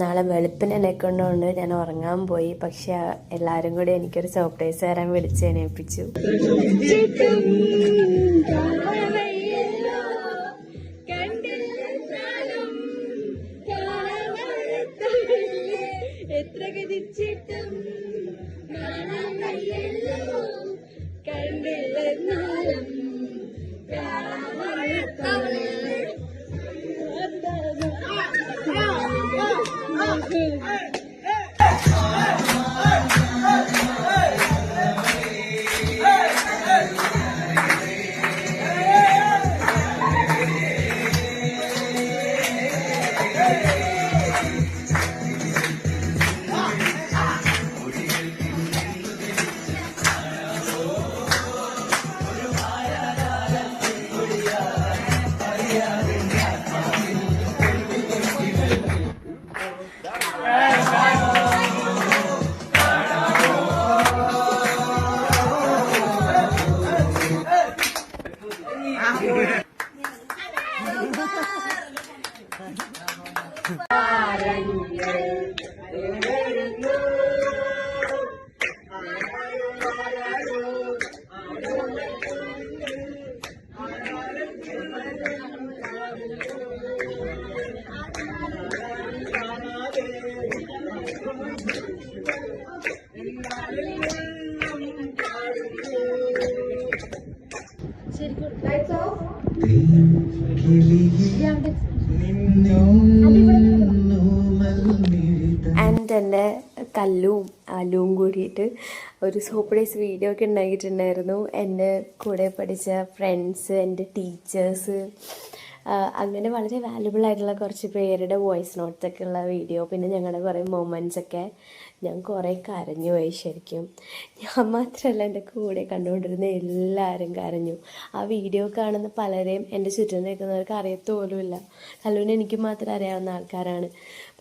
നാളെ വെളുപ്പിനെ കൊണ്ട് ഞാൻ ഉറങ്ങാൻ പോയി. പക്ഷെ എല്ലാവരും കൂടി എനിക്കൊരു സർപ്രൈസ് തരാൻ വിളിച്ച് എണീപ്പിച്ചു. ആൻഡ് എൻ്റെ കല്ലും അലുവും കൂടിയിട്ട് ഒരു സർപ്രൈസ് വീഡിയോ ഒക്കെ ഉണ്ടാക്കിയിട്ടുണ്ടായിരുന്നു. എൻ്റെ കൂടെ പഠിച്ച ഫ്രണ്ട്സ്, എൻ്റെ ടീച്ചേഴ്സ്, അങ്ങനെ വളരെ വാല്യുബിൾ ആയിട്ടുള്ള കുറച്ച് പേരുടെ വോയിസ് നോട്ട്സൊക്കെ ഉള്ള വീഡിയോ. പിന്നെ ഞങ്ങളുടെ കുറേ മൊമെൻറ്റ്സൊക്കെ. ഞാൻ കുറേ കരഞ്ഞു പോയി ശരിക്കും. ഞാൻ മാത്രമല്ല, എൻ്റെ കൂടെ കണ്ടുകൊണ്ടിരുന്ന എല്ലാവരും കരഞ്ഞു. ആ വീഡിയോ കാണുന്ന പലരെയും എൻ്റെ ചുറ്റും നിൽക്കുന്നവർക്ക് അറിയത്തോലുമില്ല. കല്ലൂന് എനിക്ക് മാത്രം അറിയാവുന്ന ആൾക്കാരാണ്.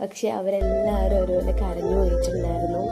പക്ഷെ അവരെല്ലാവരും ഓരോരെ കരഞ്ഞു പോയിട്ടുണ്ടായിരുന്നു.